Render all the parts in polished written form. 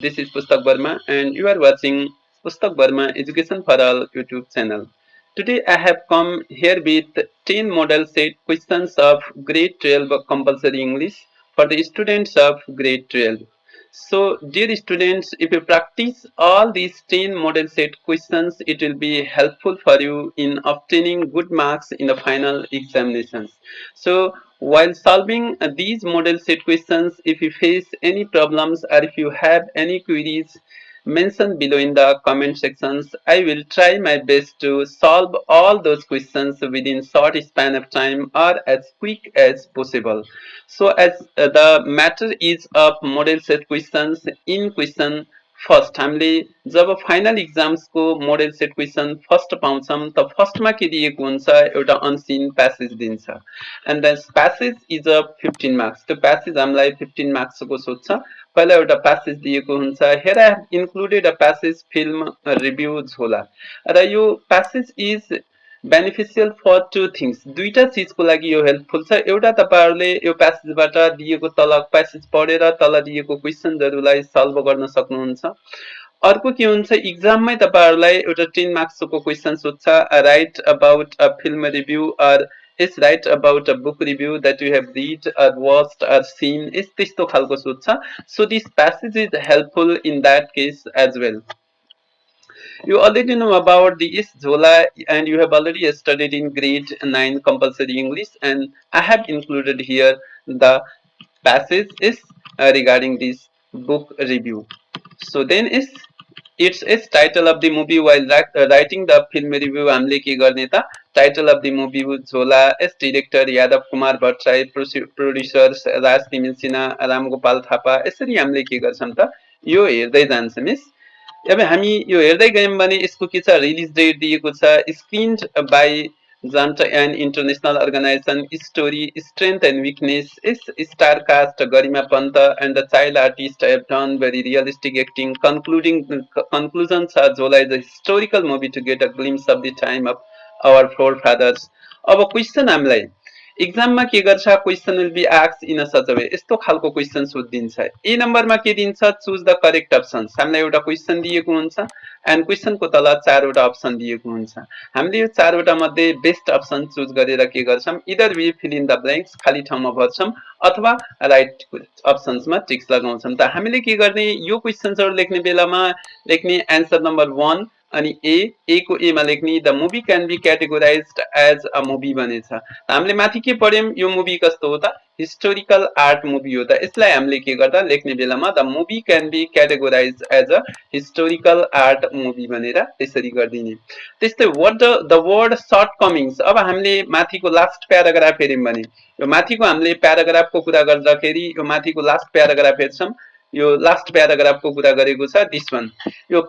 This is pustakverma and you are watching pustakverma Education for All YouTube channel. Today I have come here with 10 model set questions of grade 12 compulsory English for the students of grade 12. So dear students, if you practice all these 10 model set questions, it will be helpful for you in obtaining good marks in the final examinations. So while solving these model set questions, if you face any problems or if you have any queries, mention below in the comment sections. I will try my best to solve all those questions within short span of time or as quick as possible. So as the matter is of model set questions, in question first हामीले जब फाइनल एक्जाम्सको model set question first पाउँछौँ त फर्स्टमा के दिएको हुन्छ एउटा अनसिन प्यासेज दिन्छ and the passage is a 15 marks त्यो प्यासेज हामीलाई 15 मार्क्सको सोध्छ पहिला एउटा प्यासेज दिएको हुन्छ here I have included a passage film review Jhola र यो passage is beneficial for two things दुईटा चिजको लागि यो हेल्पफुल छ एउटा तपाईँहरूले यो प्यासेजबाट दिएको तल प्यासेज पढेर तल दिएको क्वेसन्सहरूलाई सल्भ गर्न सक्नुहुन्छ अर्को के हुन्छ इक्जाममै तपाईँहरूलाई एउटा 10 मार्क्सको क्वेसन सोध्छ write about a film review or is write about a book review that you have read or watched or seen त्यस्तो खालको सोध्छ so this passage is helpful in that case as well You already know about the East Zola and you have already studied in grade 9 compulsory English and I have included here the passage is regarding this book review. So then it's title of the movie while writing the film review हामीले के गर्ने त title of the movie Jhola as director Yadav Kumar Bhattarai producers Raj Timil Sinha Ramgopal Thapa यसरी हामीले के गर्छौं त यो हेर्दै जान्छौं मिस अब हामी यो हेर्दै गयौं भने यसको के छ रिलिज डेट दिएको छ स्क्रिन्ड बाई जान्ट and international organisation story strength and weakness is star cast Garima Pant and the child artist have done very realistic acting conclusion छ Jhola is a historical movie to get a glimpse of the time of our forefathers अब question हामीलाई एक्जाममा के गर्छ question will be asked in a such way यस्तो खालको question सोधिदिन्छ ए नम्बरमा के दिन्छ चुज द करेक्ट अप्सन्स हामीलाई एउटा क्वेसन दिएको हुन्छ एन्ड क्वेसनको तल चारवटा अप्सन दिएको हुन्छ हामीले यो चारवटा मध्ये बेस्ट अप्सन चुज गरेर के गर्छौं either we fill in the blanks खाली ठाउँमा भर्छौं अथवा राइट अप्सन्समा टिक्स लगाउँछौं त हामीले के गर्ने यो क्वेसन्सहरु लेख्ने बेलामा लेख्ने एन्सर नम्बर 1 अनि ए को ए मा लेख्ने the movie can be categorised as a movie भनेछ हामीले माथि के पढ्यौं यो मुभी कस्तो हो त हिस्टोरिकल आर्ट मुभी हो त यसलाई हामीले के गर्दा लेख्ने बेलामा the movie can be categorised as a historical art movie भनेर यसरी गर्दिने त्यस्तै द वर्ड सर्ट कमिङ्स अब हामीले माथिको लास्ट प्याराग्राफ हेर्यौं भने यो माथिको हामीले प्याराग्राफको कुरा गर्दाखेरि यो माथिको लास्ट प्याराग्राफ हेर्छौं यो लास्ट प्याराग्राफको कुरा गरेको छ दिस वान यो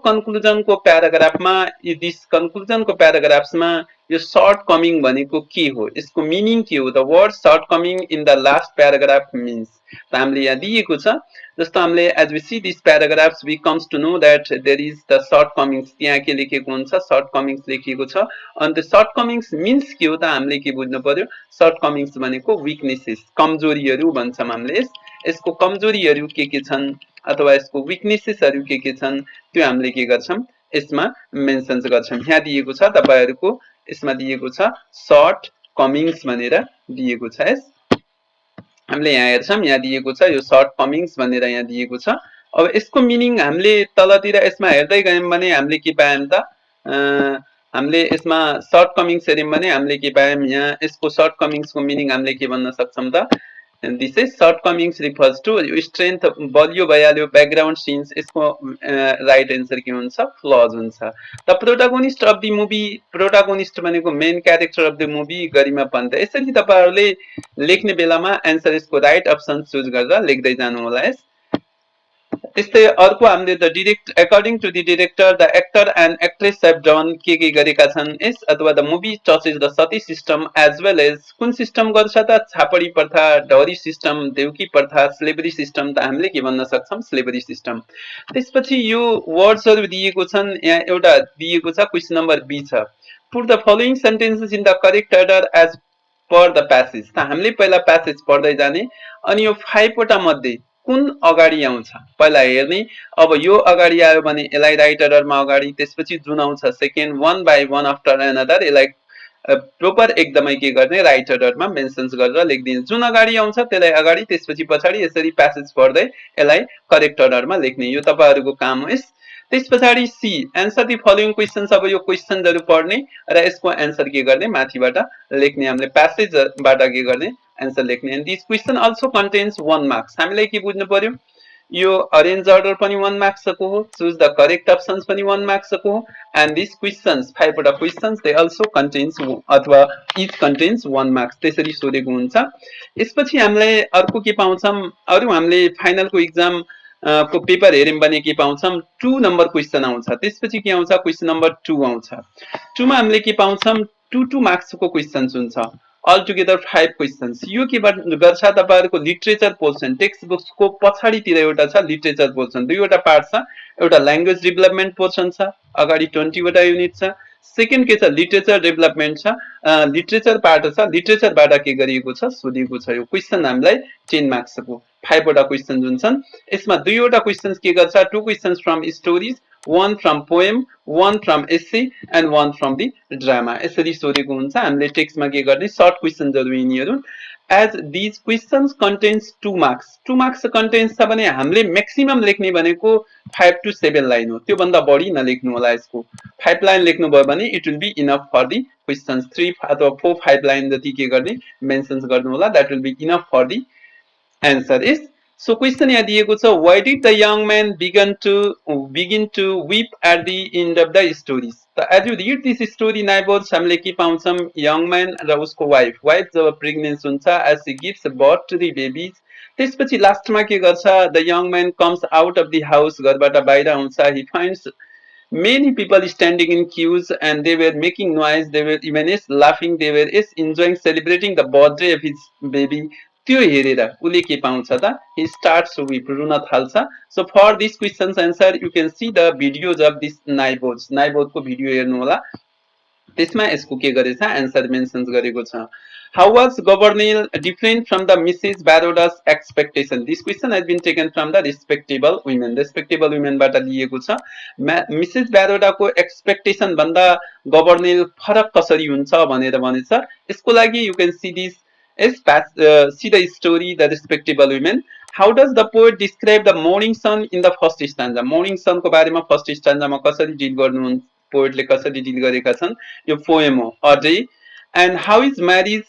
कन्क्लुजनको प्याराग्राफमा दिस कन्क्लुजनको प्याराग्राफ्समा यो सर्ट कमिङ भनेको के हो यसको मिनिङ के हो the word shortcoming in the last paragraph means त हामीले यहाँ दिएको छ जस्तो हामीले as we see this paragraphs we comes to know that there is the shortcomings त्यहाँ के लेखेको हुन्छ सर्ट कमिङ्स लेखिएको छ अनि त्यो सर्ट कमिङ्स मिन्स के हो त हामीले के बुझ्नु पर्यो सर्ट कमिङ्स भनेको विकनेसेस कमजोरीहरू भन्छौँ हामीले यसको कमजोरीहरू के छन् अथवा यसको विकनेसेसहरू के छन् त्यो हामीले के गर्छौं यसमा मेन्सन गर्छौं यहाँ दिएको छ तपाईहरुको यसमा दिएको छ सर्ट कमिङ्स भनेर दिएको छ यस हामीले यहाँ हेर्छौं यहाँ दिएको छ यो सर्ट कमिङ्स भनेर यहाँ दिएको छ अब यसको मिनिङ हामीले तलतिर यसमा हेर्दै गयौं भने हामीले के पायौं त हामीले यसमा सर्ट कमिङ्स हेर्यौं भने हामीले के पायौं यहाँ यसको सर्ट कमिङ्सको मिनिङ हामीले के भन्न सक्छौं त this is shortcomings refers to strength बलियो भइहाल्यो ब्याकग्राउन्ड सिन्स यसको राइट एन्सर के हुन्छ फ्लज हुन्छ the protagonist of the movie protagonist भनेको main character of the movie Garima Pant यसरी तपाईहरुले लेख्ने बेलामा एन्सर यसको राइट अप्सन चुज गरेर लेख्दै जानु होला यस त्यस्तै अर्को हामीले the direct according to the director the actor and actress have done के गरेका छन् यस अथवा the movie touches the sati system as well as कुन सिस्टम गर्छ त छापडी प्रथा डौरी सिस्टम देउकी प्रथा स्लेभरी सिस्टम त हामीले के भन्न सक्छौं स्लेभरी सिस्टम त्यसपछि यो वर्ड्सहरु दिएको छन् यहाँ एउटा दिएको छ क्वेशन नम्बर बी छ put the following sentences in the correct order as per the passage त हामीले पहिला प्यासेज पढ्दै जाने अनि यो 5 वटा मध्ये कुन अगाडि आउँछ पहिला हेर्ने। अब यो अगाडि आयो भने यसलाई राइट अर्डरमा अगाडि, त्यसपछि जुन आउँछ second one by one after another यसलाई प्रोपर एकदमै के गर्ने राइट अर्डरमा मेन्सन्स गरेर लेखिदिने। जुन अगाडि आउँछ त्यसलाई अगाडि, त्यसपछि पछाडि, यसरी प्यासेज पढ्दै यसलाई करेक्ट अर्डरमा लेख्ने। यो तपाईहरुको काम हो। त्यस पछाडि C answer the following questions. अब यो क्वेशन्सहरु पढ्ने र यसको एन्सर के गर्ने माथिबाट लेख्ने। हामीले प्यासेजबाट के गर्ने एन्सर लेख्ने। And this question also contents 1 marks. हामीलाई के बुझ्नु पर्यो, यो अरेन्ज अर्डर पनि 1 मार्क्स को हो, चुज द करेक्ट अप्सन्स पनि 1 मार्क्स को हो। एन्ड दिस क्वेशन्स 5 वटा क्वेशन्स दे अल्सो कन्टेन्स अथवा इच कन्टेन्स 1 मार्क्स, त्यसरी सोधेको हुन्छ। यसपछि हामीले अर्को के पाउँछौं, अरु हामीले फाइनलको एक्जाम को पेपर हेर्यौं भने के पाउँछौं, 2 नम्बर क्वेशन आउँछ। त्यसपछि के आउँछ, क्वेशन नम्बर 2 आउँछ। 2 मा हामीले के पाउँछौं, 2 मार्क्स को क्वेशन्स हुन्छ। All together 5 questions. यो के गर्छ, तपाईहरुको लिटरेचर पोर्सन टेक्स्ट बुक्सको पछाडितिर एउटा छ लिटरेचर पोर्सन, दुईवटा पार्ट छ। एउटा ल्याङ्ग्वेज डेभलपमेन्ट पोर्सन छ, अगाडि 20 वटा युनिट छ। सेकेन्ड के छ, लिटरेचर डेभलपमेन्ट छ, लिटरेचर पार्ट छ। लिटरेचरबाट के गरिएको छ, सोधिएको छ। यो क्वेशन हामीलाई 10 मार्क्स को 5 वटा क्वेशन जुन छन्, यसमा दुईवटा क्वेशन्स के गर्छ, 2 questions from stories, 1 from poem, 1 from essay and 1 from the drama, यसरी सोधेको हुन्छ। हामीले टेक्स्टमा के गर्ने, सर्ट क्वेशन्सहरु यिनीहरु। As this questions contains 2 marks, 2 marks contains छ भने हामीले म्याक्सिमम लेख्ने भनेको 5 to 7 लाइन हो, त्यो भन्दा बढी नलेख्नु होला। यसको 5 लाइन लेख्नु भयो भने it will be enough for the questions. 3 अथवा 4 5 लाइन जति के गर्ने मेन्सन्स गर्नु होला, that will be enough for the answer is. So question यहाँ दिएको छ, why did the young man begin to weep at the end of the stories? So as you read this story neighbors, हामीले के पाउँछौं, young man र उसको wife जब pregnant हुन्छ as she gives birth to the babies, त्यसपछि लास्टमा के गर्छ, the young man comes out of the house, घरबाट बाहिर आउँछ, he finds many people standing in queues and they were making noise, they were even laughing, they were enjoying celebrating the birthday of his baby. त्यो हेरेर उले के पाउँछ त, he starts to weep, रुन थाल्छ। So for this question's answer you can see the videos of this नाइबोर्ड को video हेर्नु होला, त्यसमा यसको के गरेछ एन्सर मेन्सन्स गरेको छ। How was Governor different from the Mrs. Baroda's expectation? This question has been taken from the respectable women. Respectable women बाट लिएको छ। मिसेस ब्यारोडा को एक्सपेक्टेसन भन्दा गभर्नर फरक कसरी हुन्छ भनेर भनेछ। यसको लागि you can see this see the story the respectable women. How does the poet describe the morning sun in the first stanza? Morning sun को बारेमा फर्स्ट स्टान्जा मा कसरी डिल गर्नुहुन्छ, पोएटले कसरी डिल गरेका छन्, यो पोएम हो अझै। And how is marriage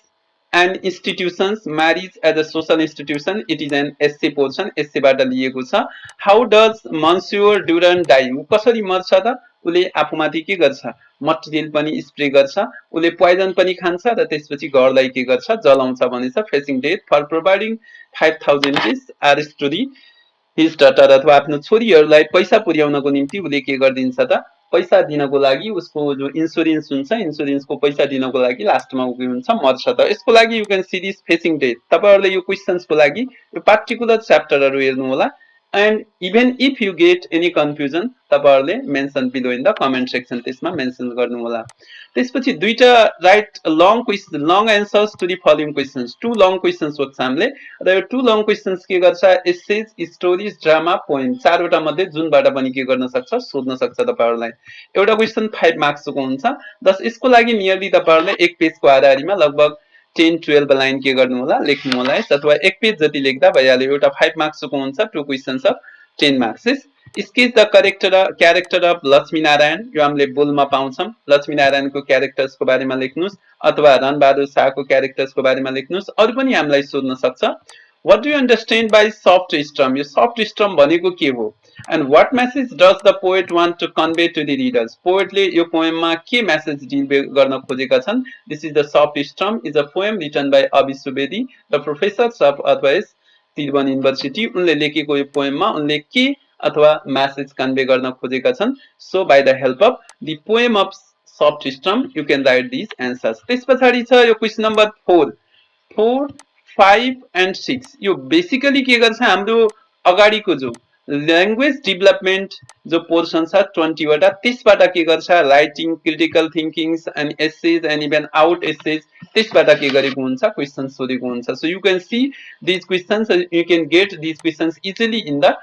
and institutions, marriage as a social institution, it is an essay portion, essay बाट लिएको छ। How does Monsieur Durand die? उ कसरी मर्छ त, उले आफूमाथि के गर्छ, मटेरियल पनि स्प्रे गर्छ, उले पोइजन पनि खान्छ र त्यसपछि घरलाई के गर्छ, जलाउँछ भनेछ। Facing death for providing 5000 rupees or story his daughter, अथवा आफ्नो छोरीहरूलाई पैसा पुर्याउनको निम्ति उले के गरिदिन्छ त, पैसा दिनको लागि उसको जो इन्स्योरेन्स हुन्छ, इन्स्योरेन्सको पैसा दिनको लागि लास्टमा उ के हुन्छ, मर्छ त। यसको लागि you can see this facing death. तपाईहरुले यो क्वेशन्सको लागि यो पार्टिकुलर च्याप्टरहरु हेर्नु होला। And even if you get any confusion, तपाईहरुले mention below in the comment section, त्यसमा मेन्सन गर्नु होला। त्यसपछि दुईटा write long question, long answers to the following questions, 2 long questions सोध्छ हामीले र यो 2 लङ क्वेशन्स के गर्छ, एसेज, स्टोरीज, ड्रामा, पोएम, चारवटा मध्ये जुनबाट पनि के गर्न सक्छ, सोध्न सक्छ तपाईहरुलाई। एउटा क्वेशन 5 मार्क्स को हुन्छ। दस यसको लागि नियरली तपाईहरुले एक पेजको हाराहारीमा लगभग 10-12 लाइन के गर्नु होला, लेख्नु होला। अथवा एक पेज जति लेख्दा भइहाल्यो। एउटा 5 मार्क्स को हुन्छ, 2 questions of 10 marks. Sketch the character of Lakshmi Narayan, यो हामीले बोलमा पाउँछौं। लक्ष्मी नारायणको क्यारेक्टर्सको बारेमा लेख्नुस्, अथवा रणबहादुर शाहको क्यारेक्टर्सको बारेमा लेख्नुस्। अरु पनि हामीलाई सोध्न सक्छ। What do you understand by soft strum? यो soft strum भनेको के हो? And what message does the poet want to convey to the readers? पोएटले यो पोएममा के मेसेज डिल गर्न खोजेका छन्? This is the soft strum is a poem written by Abi Subedi, the professors of Advice Tribhuvan university. उनले लेखेको यो पोएममा उनले के अथवा मेसेज कन्भे गर्न खोजेका छन्। So by the help of the poem of soft storm you can write this answers. त्यसपछि छ यो क्वेशन नम्बर 4, 5 एन्ड 6। यो बेसिकली के गर्छ, हाम्रो अगाडिको जो ल्याङ्ग्वेज डेभलपमेन्ट जो पोर्सन छ 20 वटा त्यसबाट के गर्छ writing critical thinkings and essays and even out essays त्यसबाट के गरेको हुन्छ क्वेसन सोधेको हुन्छ so you can see this questions you can get this questions easily in the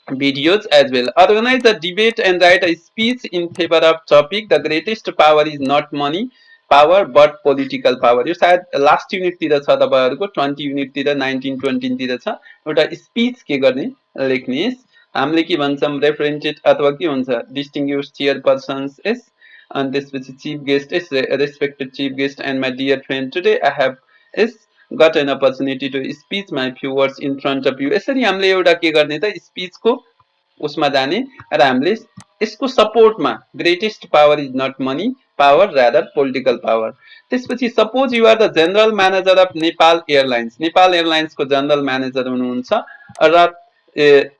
videos as well. Organize a debate and write a speech in favor of topic. The greatest power is not money power but political power. यो सायद last युनिटतिर छ तपाईँहरूको 20 युनिटतिर 19-20 छ एउटा speech के गर्ने लेख्ने हामीले के भन्छौँ रेफरेन्टेड अथवा के हुन्छ डिस्टिङ्ग्युस्ड चेयरपर्सन्स एस अनि त्यसपछि chief guest as respected chief guest and my dear friend today I have as got an opportunity to speak my few words in front of you. यसरी हामीले एउटा के गर्ने त स्पिचको उसमा जाने र हामीले यसको सपोर्टमा greatest power is not money power rather political power. त्यसपछि suppose you are the general manager of Nepal airlines. Nepal एयरलाइन्सको जनरल म्यानेजर हुनुहुन्छ र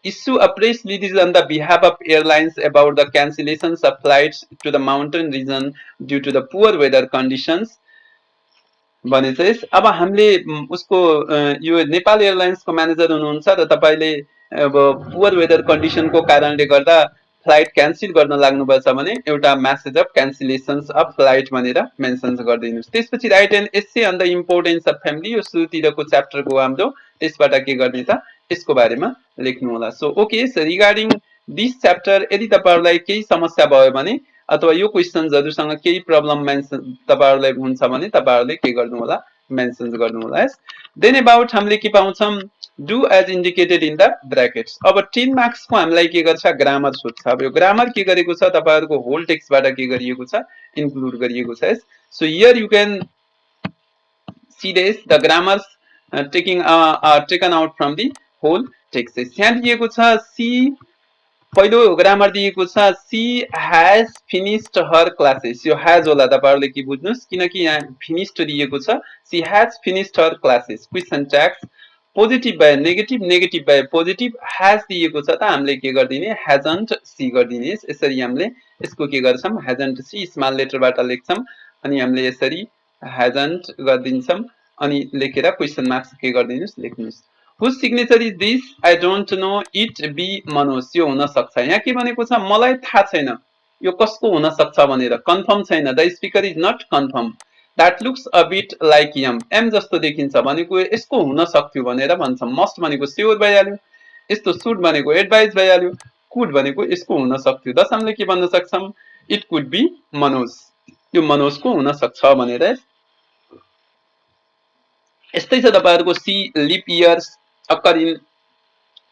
issue a press release on the behalf of airlines about the cancellations of flights to the mountain region due to the poor weather conditions भने चाहिँ अब हामीले उसको यो Nepal एयरलाइन्सको manager हुनुहुन्छ र तपाईँले अब पुवर वेदर कन्डिसनको कारणले गर्दा फ्लाइट क्यान्सल गर्न लाग्नुभएछ भने एउटा message of cancellations of flight भनेर मेन्सन गरिदिनुहोस्. त्यसपछि write and essay on the importance of family यो सुरुतिरको च्याप्टरको हाम्रो त्यसबाट के गर्ने त यसको बारेमा लेख्नु होला. So okay regarding this chapter यदि तपाईँहरूलाई केही समस्या भयो भने अथवा यो क्वेसन्सहरुसँग केही प्रब्लम मेन्सन तपाईहरुलाई हुन्छ भने तपाईहरुले के गर्नु होला मेन्सन गर्नु होला. देन अबाउट हामीले के पाउँछौं do as indicated in the ब्र्याकेट्स. अब 10 मार्क्स को हामीलाई के गर्छ ग्रामर सोध्छ. अब यो ग्रामर के गरेको छ तपाईहरुको होल टेक्स्टबाट के गरिएको छ इन्क्लुड गरिएको छ. So here you can see this the grammars taken out from the whole text. यहाँ दिएको छ सी पहिलो ग्रामर दिएको छ she has finished her classes. यो हैज होला तपाईहरुले के बुझ्नुस् किनकि यहाँ फिनिश्ड दिएको छ she has finished her classes. Question tags positive by negative negative by positive has दिएको छ त हामीले के गर्दिने हैजन्ट सी गर्दिने. यसरी हामीले यसको के गर्छौं हैजन्ट सी स्मल लेटरबाट लेख्छौं अनि हामीले यसरी हैजन्ट गर्दिन्छौं अनि लेखेर क्वेशन मार्क्स के गर्दिनुस् लेख्नुस्. Whose signature is this? I don't know. It be Manoj. यो हुन सक्छ. यहाँ के भनेको छ मलाई थाहा छैन यो कसको हुन सक्छ भनेर कन्फर्म छैन. The speaker is not confirm. That looks a bit like M. M जस्तो देखिन्छ भनेको यसको हुन सक्थ्यो भनेर भन्छौं. Must भनेको स्योर भइहाल्यो. यस्तो should भनेको एडभाइस भइहाल्यो. Could भनेको यसको हुन सक्थ्यो. दस हामीले के भन्न सक्छौं it could be Manoj. यो मनोजको हुन सक्छ भनेर. यस्तै छ तपाईहरुको C leap years occur in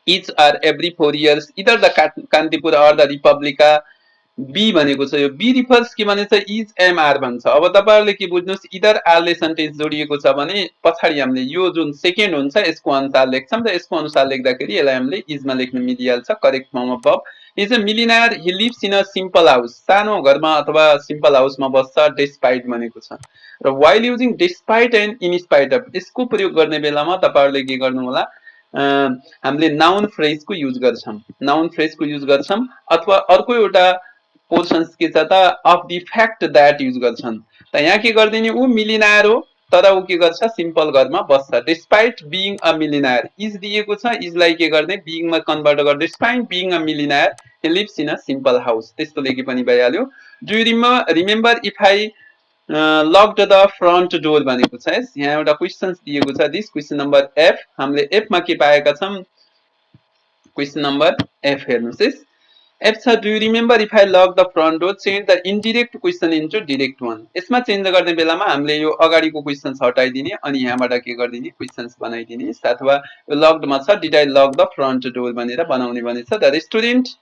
each or every 4 years either the Kantipur or the Republica. B भनेको छ यो बी रिफर्स के भनेछ इज एम आर भन्छ. अब तपाईहरुले के बुझ्नुस् इदर आरले सेन्टेन्स जोडिएको छ भने पछाडी हामीले यो जुन सेकेन्ड हुन्छ यसको अनुसार लेख्छौं र यसको अनुसार लेख्दाखेरि यसलाई हामीले इजमा लेख्न मिलिहाल्छ correct form of verb. Is a millionaire he lives in a simple house. सानो घरमा अथवा सिम्पल हाउसमा बस्छ. डेस्पाइट भनेको छ र while using despite and in spite of यसको प्रयोग गर्ने बेलामा तपाईहरुले के गर्नु होला हामीले नाउन फ्रेजको युज गर्छौं. नाउन फ्रेजको युज गर्छौं अथवा अर्को एउटा पोर्सन्स के छ त of the fact that use गर्छन्. त यहाँ के गर्दिने उ मिलियनेयर हो तर उ के गर्छ सिम्पल घरमा बस्छ. Despite being a millionaire is दिएको छ इजलाई के गर्ने बीइङ मा कन्भर्ट गर्दै despite being a millionaire he lives in a simple house त्यस्तो लेखे पनि भइहाल्यो. Do you remember if I locked the front door भनेको छ. यहाँ एउटा क्वेशन्स दिएको छ दिस क्वेशन नम्बर एफ. हामीले एफ मा के पाएका छौं क्वेशन नम्बर एफ हेर्नुस्. एफ छ do you remember if I lock the front door change the indirect question into direct one. यसमा चेन्ज गर्ने बेलामा हामीले यो अगाडिको क्वेशन्स हटाइदिने अनि यहाँबाट के गर्दिने क्वेशन्स बनाइदिने अथवा यो लक्डमा छ did I lock the front door भनेर बनाउने भनेछ. The restaurant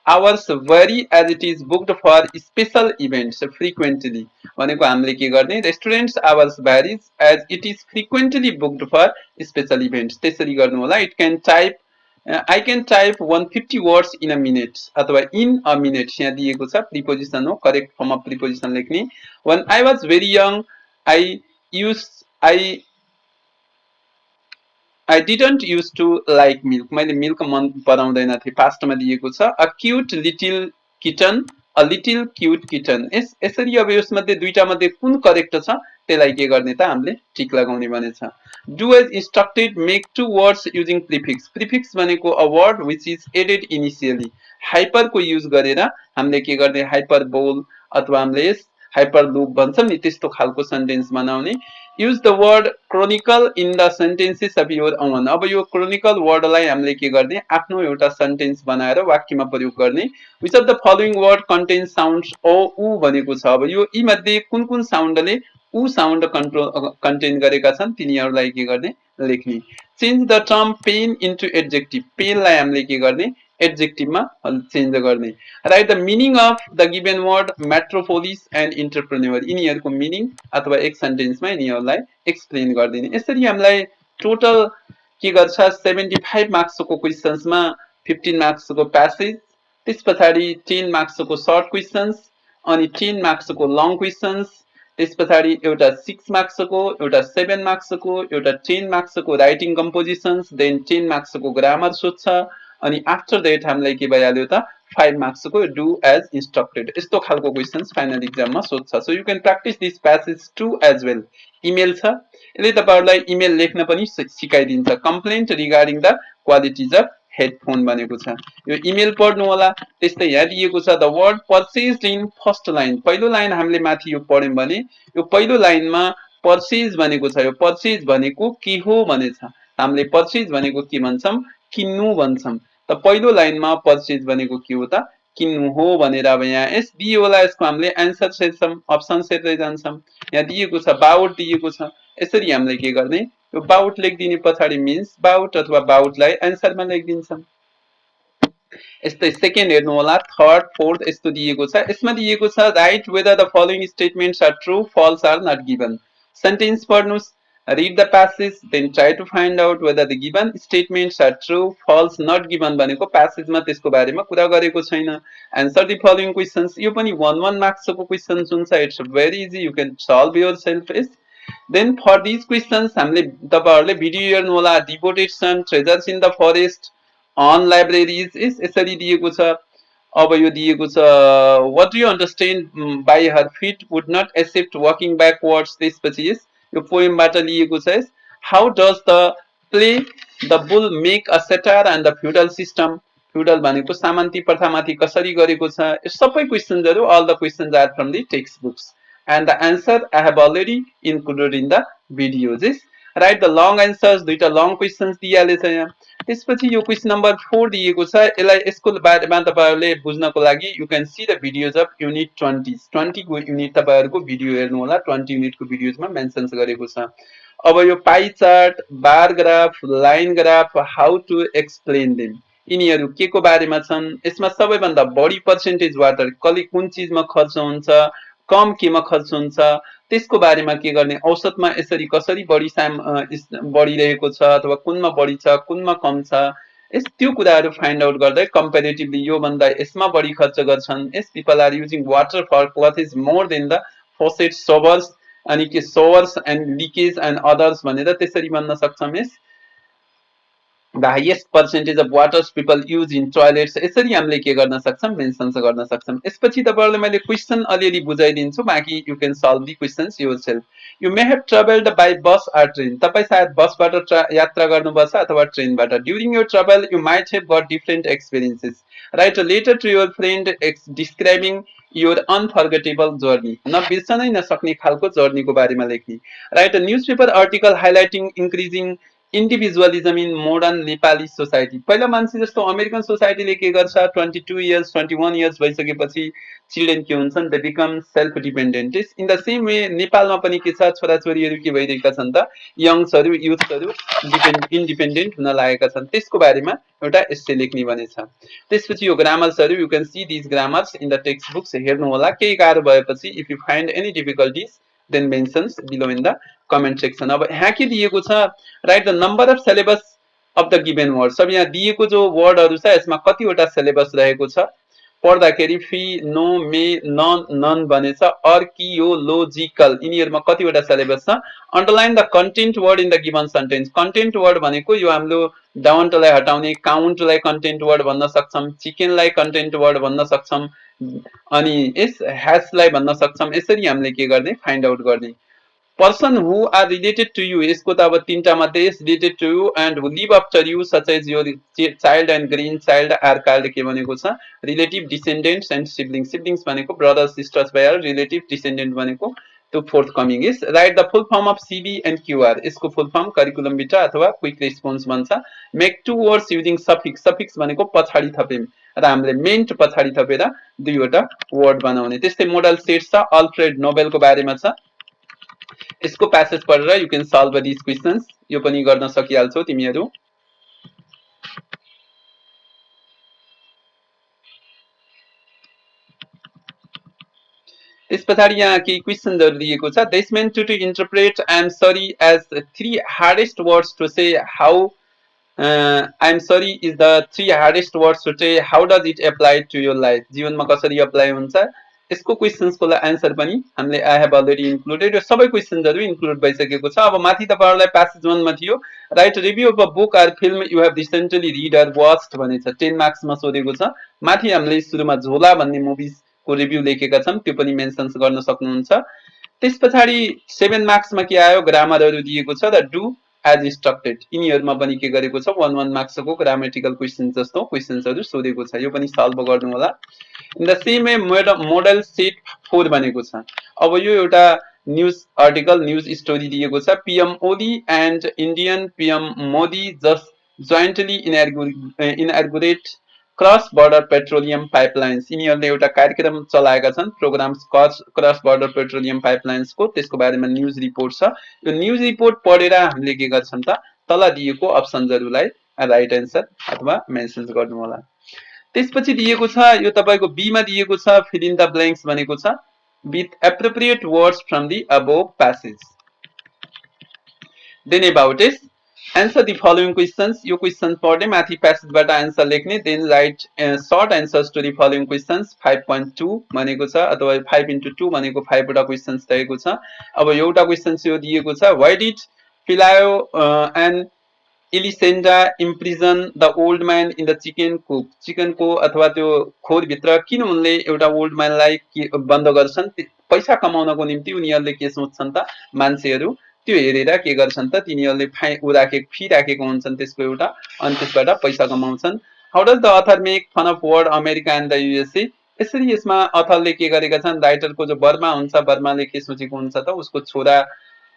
hours vary as it is booked for special events frequently भनेको हामीले के गर्ने restaurants hours varies as it is frequently booked for special events त्यसरी गर्नु होला. It can type I can type 150 words in a minute अथवा in a minute यहाँ दिएको छ प्रिपोजिसन हो करेक्ट फर्म अफ प्रिपोजिसन लेख्ने. when I was very young I didn't used to like milk. मैले मिल्क मन पराउँदैन थिए पास्टमा दिएको छ. a cute little kitten a little cute kitten. यसरी अब यसमध्ये दुईटा मध्ये कुन करेक्ट छ त्यसलाई के गर्ने त हामीले टिक लगाउने भनेछ। Do as instructed, make two words using prefix. Prefix भनेको a word which is added initially. Hyper को युज गरेर हामीले के गर्ने हाइपर बोल अथवा हामीले हाइपर लुप भन्छौँ नि त्यस्तो खालको सेन्टेन्स बनाउने। Use the word chronicle in the sentences of your own. अब यो क्रोनिकल वर्डलाई हामीले के गर्ने आफ्नो एउटा सेन्टेन्स बनाएर वाक्यमा प्रयोग गर्ने। Which of the following word contains sounds ओ उ भनेको छ। अब यो यी मध्ये कुन कुन साउन्डले उ साउन्ड कन्टेन गरेका छन् तिनीहरूलाई के गर्ने लेख्ने। Change the term pain into adjective. पेनलाई हामीले के गर्ने एडजेक्टिभमा चेन्ज गर्ने। Write the meaning of the given word metropolis and entrepreneur. यिनीहरूको मिनिङ अथवा एक सेन्टेन्समा यिनीहरूलाई एक्सप्लेन गरिदिने। यसरी हामीलाई टोटल के गर्छ 75 मार्क्सको क्वेसन्समा 15 मार्क्सको प्यासेज, त्यस पछाडि 10 मार्क्सको सर्ट क्वेसन्स, अनि 10 मार्क्सको लङ क्वेसन्स, त्यस पछाडि एउटा 6 मार्क्सको, एउटा 7 मार्क्सको, एउटा 10 मार्क्सको राइटिङ कम्पोजिसन्स, देन 10 मार्क्सको ग्रामर सोध्छ, अनि आफ्टर द्याट हामीलाई के भइहाल्यो त 5 मार्क्सको डु एज इन्स्ट्रक्टेड। यस्तो खालको क्वेसन्स फाइनल एक्जाममा सोध्छ। So you can practise this passage too as well. Email छ, यसले तपाईहरुलाई इमेल लेख्न पनि सिकाइदिन्छ। Complaint regarding the qualities of headphone भनेको छ, यो इमेल पढ्नु होला। त्यस्तै यहाँ दिएको छ the word purchased in first line. पहिलो लाइन हामीले माथि यो पढ्यौं भने यो पहिलो लाइनमा पर्चेज भनेको छ। यो पर्चेज भनेको के हो भनेछ। हामीले पर्चेज भनेको के भन्छौं किन्नु भन्छौं। त पहिलो लाइनमा पर्चेज भनेको के हो त किन्नु हो भनेर अब यहाँ यस दियो होला। यसको हामीले एन्सर हेर्छौं, अप्सन्स हेर्दै जान्छौं। यहाँ दिएको छ बाउट दिएको छ। यसरी हामीले के गर्ने यो बाउट लेखिदिने, पछाडि मिन्स बाउट अथवा बाउटलाई एन्सरमा लेखिदिन्छौं। यस्तै सेकेन्ड हेर्नु होला, थर्ड फोर्थ यस्तो दिएको छ। यसमा दिएको छ write whether the following statements are true false or not given. Sentence पढ्नुस्, read the passage, then try to find out whether the given statements are true false not given भनेको प्यासेजमा त्यसको बारेमा कुरा गरेको छैन। answer the following questions, यो पनि 1 मार्क्सको क्वेशन्स हुन्छ। It's very easy, you can solve yourself. Is then for this questions हामीले तपाईहरुले भिडियो हेर्नु होला। Devoted son, treasures in the forest, on libraries, यसरी दिएको छ। अब यो दिएको छ what do you understand by her feet would not accept walking backwards. त्यसपछि यो पोएमबाट लिएको छ। How does the play the bull make a satire and the feudal system. Feudal भनेको सामन्ती प्रथामाथि कसरी गरेको छ। यो सबै क्वेशन्सहरु all the questions are from the textbooks and the answer I have already included in the videos. Write the long answers, दुईटा लङ क्वेशन्स दिइहालेछ यहाँ। त्यसपछि यो क्वेशन नम्बर 4 दिएको छ। यसलाई यसको बारेमा तपाईहरुले बुझ्नको लागि you can see the videos of unit 20 को युनिट तपाईहरुको भिडियो हेर्नु होला। 20 युनिटको भिडियोजमा मेन्सन्स गरेको छ। अब यो pie chart, bar graph, line graph, how to explain them, यिनीहरु के को बारेमा छन्। यसमा सबैभन्दा बढी पर्सेन्टेज वाटर कले कुन चीजमा खर्च हुन्छ, कम केमा खर्च हुन्छ, त्यसको बारेमा के गर्ने, औसतमा यसरी कसरी बढिरहेको छ अथवा कुनमा बढी छ कुनमा कम छ, त्यो कुराहरु फाइन्ड आउट गर्दै कम्पेरेटिभली यो भन्दा यसमा बढी खर्च गर्छन्। Yes people are using water for clothes more than the faucet showers, अनि के showers and leakage and others भनेर त्यसरी भन्न सक्छौं। the highest percentage of waters people use in toilets, यसरी हामीले के गर्न सक्छौं मेन्सन गर्न सक्छौं। यसपछि तपाईहरुलाई मैले क्वेशन अलिअलि बुझाइदिन्छु, बाकी you can solve the questions yourself. You may have travelled by bus or train. तपाई सायद बसबाट यात्रा गर्नुपर्छ अथवा ट्रेनबाट। During your travel you might have got different experiences. Write a letter to your friend describing your unforgettable journey. नबिर्सनै नसक्ने खालको जर्नीको बारेमा लेख्ने। Write a newspaper article highlighting increasing individualism in modern Nepali society. पहिला मान्छे जस्तो अमेरिकन सोसाइटीले के गर्छ 22 इयर्स 21 इयर्स भइसकेपछि चिल्ड्रेन के हुन्छन्, they become self dependent. In the same way नेपालमा पनि के छ, छोराछोरीहरु के भइरहेका छन् त यंग्सहरु युथहरु इन्डिपेन्डेन्ट हुन लागेका छन्। त्यसको बारेमा एउटा एस्से लेख्ने भनेछ। त्यसपछि यो ग्रामर्सहरु you can see this grammars in the textbooks, हेर्नु होला। केही गाह्रो भएपछि if you find any difficulties then mentions below in the comment section. अब यहाँ के दिएको छ, write the number of syllables of the given words. अब यहाँ दिएको जो वर्डहरु छ यसमा कतिवटा सिलेबस रहेको छ पढ्दाखेरि फी नो मे नन नन भनेछ आर्कियोलोजिकल यिनीहरुमा कतिवटा सिलेबस छ underline the content word in the given sentence content word भनेको यो हाम्रो डाउन्टलाई हटाउने काउन्टलाई कन्टेन्ट वर्ड भन्न सक्छौं चिकनलाई कन्टेन्ट वर्ड भन्न सक्छौं अनि यस ह्याशलाई भन्न सक्छौं यसरी हामीले के गर्ने फाइन्ड आउट गर्ने person who are related to you यसको त अब तीनटा मध्ये is related to you and who live after you such as your child and grand child are called के भनेको छ relative descendants and siblings siblings भनेको ब्रदर्स सिस्टर्स भएर रिलेटिभ डिसेन्डेन्ट भनेको त्यो fourth coming is right the full form of CB and QR यसको full form curriculum beta अथवा quick response भन्छ make two words using suffix suffix भनेको पछाडि थप्यौं र हामीले मेन्ट पछाडि थपेर दुईवटा वर्ड बनाउने त्यस्तै मोडल सेट छ अल्फ्रेड नोबेलको बारेमा छ यसको प्यासेज पढेर you can solve this questions यो पनि गर्न सकिहाल्छौ तिमीहरू त्यस पछाडि यहाँ केही क्वेशन्सहरु दिएको छ this man to interpret I am sorry as three hardest words to say how I am sorry is the three hardest words to say how does it apply to your life जीवनमा कसरी apply हुन्छ यसको क्वेशन्सको answer पनि हामीले I have already included यो सबै क्वेशन्सहरु include भइसकेको छ अब माथि तपाईहरुलाई प्यासेज 1 मा थियो write review of a book or film you have recently read or watched भनेछ 10 मार्क्स मा सोधेको छ माथि हामीले सुरुमा झोला भन्ने मुभिज को रिभ्यू लेखेका छौं त्यो पनि मेन्सन गर्न सक्नुहुन्छ त्यस पछाडि 7 मार्क्स मा के आयो ग्रामरहरु दिएको छ र डु एज इंस्ट्रक्टेड यिनीहरुमा पनि के गरेको छ 1 मार्क्स को ग्रामेटिकल क्वेशन्स जस्तो क्वेशन्सहरु सोधेको छ यो पनि सल्भ गर्नु होला in the same way model set 4 भनेको छ अब यो एउटा न्यूज आर्टिकल न्यूज स्टोरी दिएको छ PM Oli and Indian PM Modi just jointly inaugurate cross border petroleum pipelines यिनीहरूले एउटा कार्यक्रम चलाएका छन् programme cross border petroleum pipelines को त्यसको बारेमा न्यूज रिपोर्ट छ यो न्यूज रिपोर्ट पढेर हामीले के गर्छौं त तल दिएको अप्सनहरुलाई राइट आन्सर अथवा मेन्सन गर्नु होला त्यसपछि दिएको छ यो तपाईको बी मा दिएको छ फिल इन द ब्लैंक्स भनेको छ with appropriate words from the above passage then about it answer the following questions यो क्वेशन पढ्ने माथि प्यासेजबाट आन्सर लेख्ने then write short answers to the following questions 5.2 भनेको छ अथवा 5x2 भनेको 5 वटा क्वेशन्स रहेको छ अब एउटा क्वेशन यो दिएको छ why did Pelayo and Elisenda imprison the old man in the chicken coop अथवा त्यो खोर भित्र किन उनले एउटा ओल्ड म्यानलाई बन्द गर्छन् पैसा कमाउनको निम्ति उनीहरूले के सोच्छन् त मान्छेहरू त्यो हेरेर के गर्छन् त तिनीहरूले फी राखेको हुन्छन् त्यसको एउटा अनि त्यसबाट पैसा कमाउँछन् how does the author make fun of word America and the USA यसरी यसमा अथरले के गरेका छन् राइटरको जो बर्मा हुन्छ बर्माले के सोचेको हुन्छ त उसको छोरा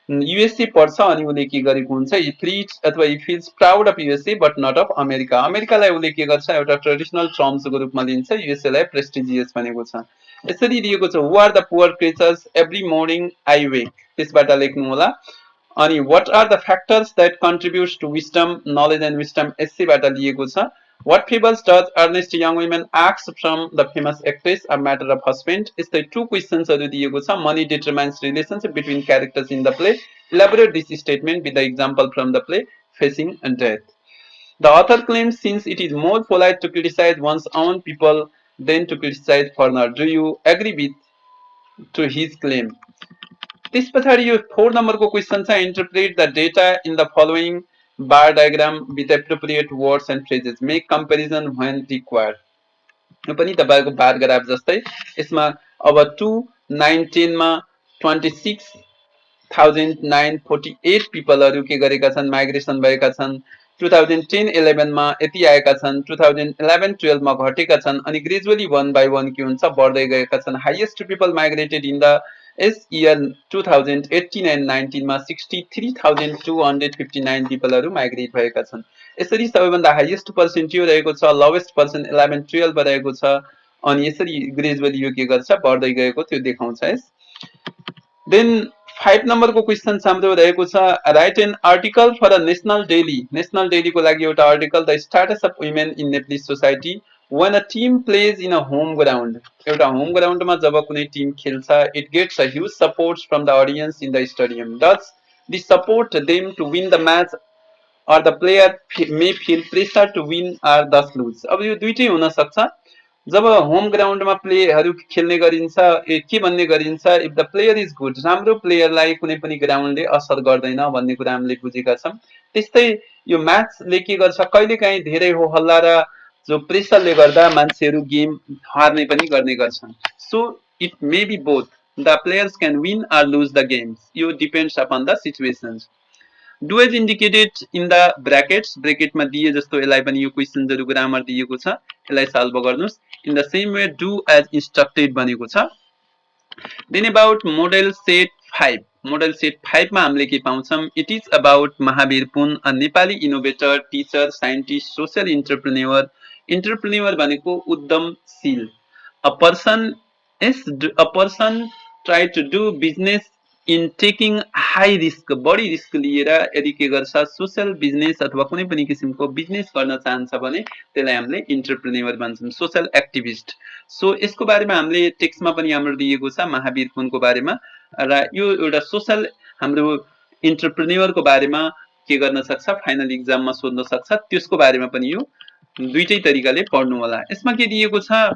युएसए पढ्छ अनि उले के गरेको हुन्छ हि फील्स अथवा he feels proud of USA but not of America अमेरिकालाई उले के गर्छ एउटा ट्रेडिसनल टर्म्सको रूपमा लिन्छ युएसए लाई प्रेस्टिजियस भनेको छ यसरी दिएको छ who are the poor creatures every morning I wake त्यसबाट लेख्नु होला अनि what are the factors that contributes to wisdom knowledge and wisdom एस्सेबाट दिएको छ What fables does earnest young women ask from the famous actress a matter of husband? यस्तै two questions दिएको छ money determines relationship between characters in the play. Elaborate this statement with the example from the play facing death. The author claims since it is more polite to criticize one's own people than to criticize foreigner. Do you agree with to his claim? त्यस पछाडि यो 4 नम्बरको question छ interpret the data in the following bar diagram with appropriate words and phrases make comparison when required यो पनि तपाईको bar graph जस्तै यसमा अब 2 9 10 मा 26,948 पिपलहरु के गरेका छन् माइग्रेसन भएका छन् 2010-11 मा यति आएका छन् 2011-12 मा घटेका छन् अनि ग्रेजुअली 1 by 1 के हुन्छ बढ्दै गएका छन् highest people migrated in the yes year 2018 and 19 मा 63,259 पिपलहरु माइग्रेट भएका छन् यसरी सबैभन्दा हाईएस्ट पर्सेन्ट यो रहेको छ लोवेस्ट पर्सेन्ट 11 12 मा रहेको छ अनि यसरी ग्रेजुअली यो के गर्छ बढ्दै गएको त्यो देखाउँछ यस देन 5 नम्बरको क्वेशन हाम्रो रहेको छ write an article for a national daily को लागि एउटा article the status of women in Nepalese society when a team plays in a home ground एउटा होम ग्राउन्डमा जब कुनै टिम खेल्छ it gets a huge support from the audience in the stadium does this support them to win the match or the player may feel pressure to win or thus lose अब यो दुईटै हुन सक्छ जब home ग्राउन्डमा प्लेहरू खेल्ने गरिन्छ के भन्ने गरिन्छ, if the player is good, राम्रो प्लेयरलाई कुनै पनि ग्राउन्डले असर गर्दैन भन्ने कुरा हामीले बुझेका छौँ। त्यस्तै यो म्याचले के गर्छ, कहिलेकाहीँ धेरै हो हल्ला र जो प्रेसरले गर्दा मान्छेहरू गेम हार्ने पनि गर्ने गर्छन्। So it may be both, the players can win or lose the games, यो depends upon the situations. Do as indicated in the brackets, ब्रेकेटमा दिए जस्तो यसलाई पनि यो क्वेसन्सहरू ग्रामर दिएको छ, यसलाई सल्भ गर्नुहोस्। In the same way do as instructed भनेको छ। Then about model set 5, model set 5 मा हामीले के पाउँछौँ, it is about Mahabir Pun, a Nepali innovator, teacher, scientist, social entrepreneur. Entrepreneur भनेको उद्यमशील, a person a person try to do business in taking high risk, बढी risk लिएर यदि के गर्छ, सोशल बिजनेस अथवा कुनै पनि किसिमको बिजनेस गर्न चाहन्छ भने त्यसलाई हामीले इन्टरप्रेन्योर भन्छौँ, सोशल एक्टिभिस्ट। सो यसको बारेमा हामीले टेक्स्टमा पनि हाम्रो दिएको छ महावीर पुनको बारेमा, र यो एउटा सोशल हाम्रो इन्टरप्रेन्योरको बारेमा के गर्न सक्छ, फाइनल इक्जाममा सोध्न सक्छ, त्यसको बारेमा पनि यो दुईटै तरिकाले पढ्नु होला। यसमा के दिएको छ,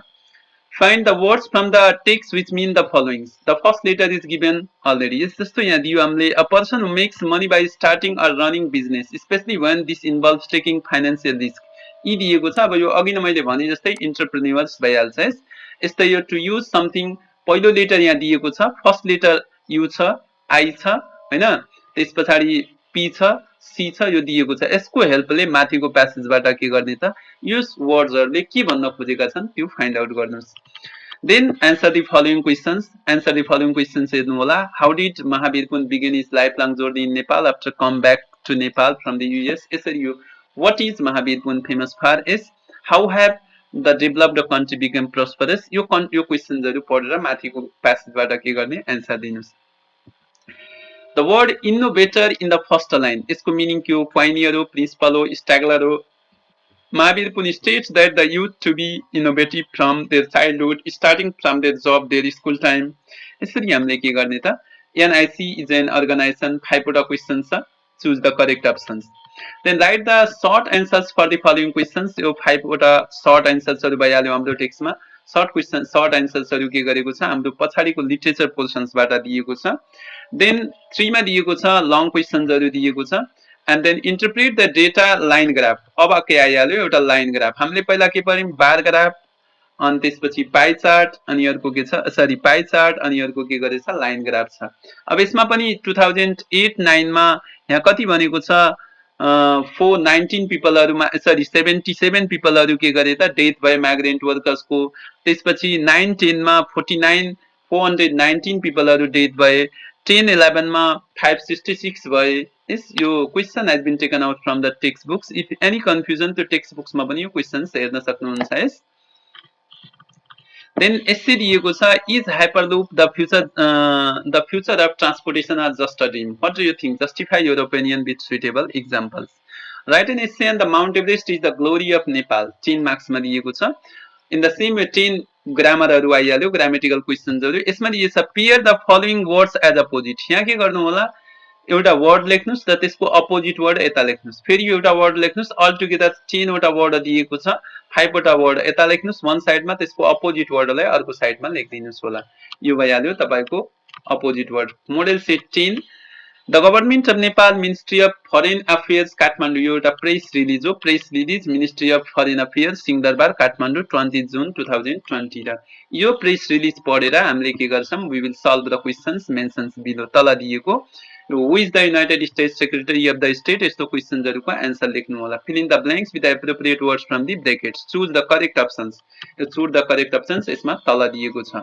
find the words from the text which mean the following. The first letter is given already. Yes, जस्तो यहाँ दियो हामीले, a person who makes money by starting or running business, especially when this involves taking financial risk. यी दिएको छ। अब यो अघि नै मैले भने जस्तै इन्टरप्रेन्योर्स भइहाल्छ। यस्तै यो टु युज समथिङ, पहिलो लेटर यहाँ दिएको छ, फर्स्ट लेटर यु छ, आई छ हैन, त्यस पछाडि पी छ, सी छ, यो दिएको छ। यसको हेल्पले माथिको प्यासेजबाट के गर्ने त, यस वर्ड्सहरुले के भन्न खोजेका छन् त्यो फाइन्ड आउट गर्नुस्। Then answer the following questions, answer the following questions हेर्नु होला। How did Mahabir Pun begin his life long journey in Nepal after come back to Nepal from the US. यसरी यो what is Mahabir Pun famous for is, how have the developed country become prosperous. यो क्वेशन्सहरु पढेर माथिको प्यासेजबाट के गर्ने, एन्सर दिनुस्। The word innovator in the first line, यसको मिनिङ के हो, पाइनियर हो, प्रिन्सिपल हो, स्ट्यागलर हो। Mahabir Pun states that the youth to be innovative from their childhood, starting from their job, their school time. यसरी हामीले के गर्ने त, NIC is an organization, 5 वटा क्वेशन्स छ, choose the correct options. Then write the short answers for the following questions. यो 5 वटा short answersहरु भइहाल्यो हाम्रो टेक्स्टमा। short answersहरु के गरेको छ, हाम्रो पछाडीको लिटरेचर पोर्सन्सबाट दिएको छ। देन 3 मा दिएको छ लङ क्वेशन्सहरु दिएको छ। And then interpret the data line graph. अब के आइहाल्यो, एउटा लाइन ग्राफ। हामीले पहिला के पढ्यौं, बार ग्राफ, अनि त्यसपछि पाई चार्ट, अनि अर्को के छ, सरी पाई चार्ट, अनि अर्को के गरेछ, लाइन ग्राफ छ। अब यसमा पनि 2008-9 मा यहाँ कति भनेको छ, 419 पिपलहरुमा, सरी 77 पिपलहरु के गरे त, डेथ भए माइग्रेन्ट वर्कर्सको। त्यसपछि 9-10 मा 419 पिपलहरु डेथ भए। 10-11 मा 566 भए। Yes, यो question has been taken out from the textbooks. If any confusion, to textbooks मा पनि यो questions हेर्न सक्नुहुन्छ। yes. Then essay दिएको छ, is hyperloop the future of transportation or just a dream? What do you think? Justify your opinion with suitable examples. Write an essay on the Mount Everest is the glory of Nepal. 10 marks मा दिएको छ। In the same way 10 ग्रामरहरु आइहाल्यो, grammatical क्वेशन्सहरु। यसमा दिएको छ, pair the following words as opposite. यहाँ के गर्नु होला, एउटा वर्ड लेख्नुस् र त्यसको अपोजिट वर्ड यता लेख्नुस्। फेरि एउटा वर्ड लेख्नुस्, अल टुगेदर 10 वटा वर्ड दिएको छ, 5 वटा वर्ड यता लेख्नुस् वन साइडमा, त्यसको अपोजिट वर्डलाई अर्को साइडमा लेखिदिनुस् होला। यो भइहाल्यो तपाईको opposite word. Model set 10, the government of Nepal ministry of foreign affairs Kathmandu, यो एउटा प्रेस रिलिज हो। Press release ministry of foreign affairs Singhadurbar Kathmandu 20 June 2020। र यो प्रेस रिलिज पढेर हामीले के गर्छौं, we will solve the questions mentions below. तल दिएको who is the United States Secretary of the State, यस्तो क्वेशन्सहरुको आन्सर लेख्नु होला। fill in the blanks with the appropriate words from the brackets. choose the correct options. यो choose the correct options यसमा तल दिएको छ।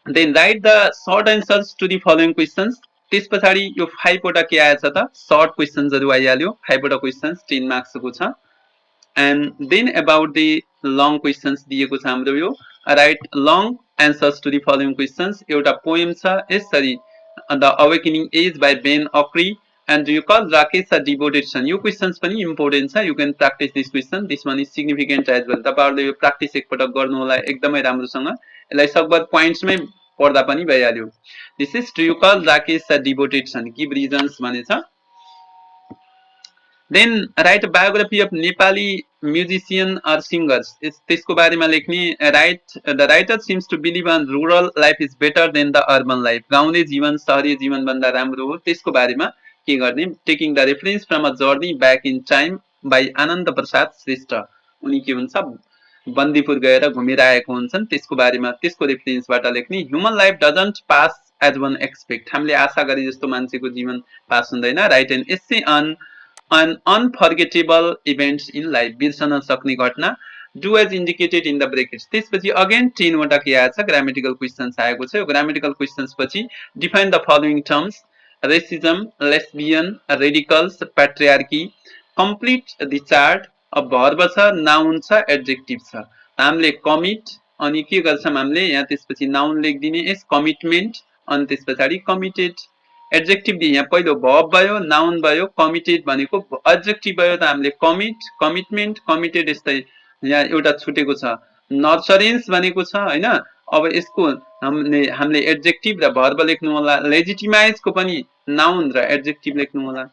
then write the short answers to the following questions. त्यसपछि यो 5 वटा के आएछ त, शॉर्ट क्वेशन्सहरु आइहाल्यो। 5 वटा क्वेशन्स 10 मार्क्स को छ। and then about the long questions दिएको छ हाम्रो यो, write long answers to the following questions। एउटा पोएम छ, यसरी The Awakening Age by Ben Okri, and you call Rakesh a devoted son. यो क्वेशन्स पनि इम्पोर्टेन्ट छ। You can practice this question. This one is significant as well. तपाईहरुले यो practice एकपटक गर्नु होला एकदमै राम्रोसँग। यसलाई सकभर पोइन्ट्समै पढ्दा पनि भइहाल्यो। This is, do you call Rakesh a devoted son? Give reasons भनेछ। Then write a biography of Nepali musician or singers त्यसको बारेमा लेख्ने the writer seems to believe on rural life is better than the urban life गाउँले जीवन सहरी जीवनभन्दा राम्रो हो त्यसको बारेमा के गर्ने taking the reference from a journey back in time by Ananda Prasad Shrestha उनी के हुन्छ बन्दीपुर गएर घुमेर आएको हुन्छन् त्यसको बारेमा त्यसको रेफरेन्सबाट लेख्ने human life doesn't pass as one expect हामीले आशा गरे जस्तो मान्छेको जीवन पास हुँदैन write an essay on unforgettable events in life बिर्सन सक्ने घटना do as indicated in the brackets त्यसपछि अगेन 10 वटा के आएछ ग्रामेटिकल क्वेसन्स आएको छ यो ग्रामेटिकल क्वेसन्स पछि define the following terms racism lesbian radicals patriarchy complete the chart अब भर्ब छ नाउन छ एडजेक्टिभ छ हामीले कमिट अनि के गर्छौँ हामीले यहाँ त्यसपछि नाउन लेखिदिने यस कमिटमेन्ट अनि त्यस पछाडि कमिटेड एडजेक्टिभ दिए यहाँ पहिलो भर्ब भयो नाउन भयो कमिटेड भनेको एडजेक्टिभ भयो त हामीले कमिट कमिटमेन्ट कमिटेड यस्तै यहाँ एउटा छुटेको छ नर्चरेन्स भनेको छ हैन अब यसको हामीले एडजेक्टिभ र भर्ब लेख्नु होला लेजिटिमाइजको पनि नाउन र एडजेक्टिभ लेख्नु होला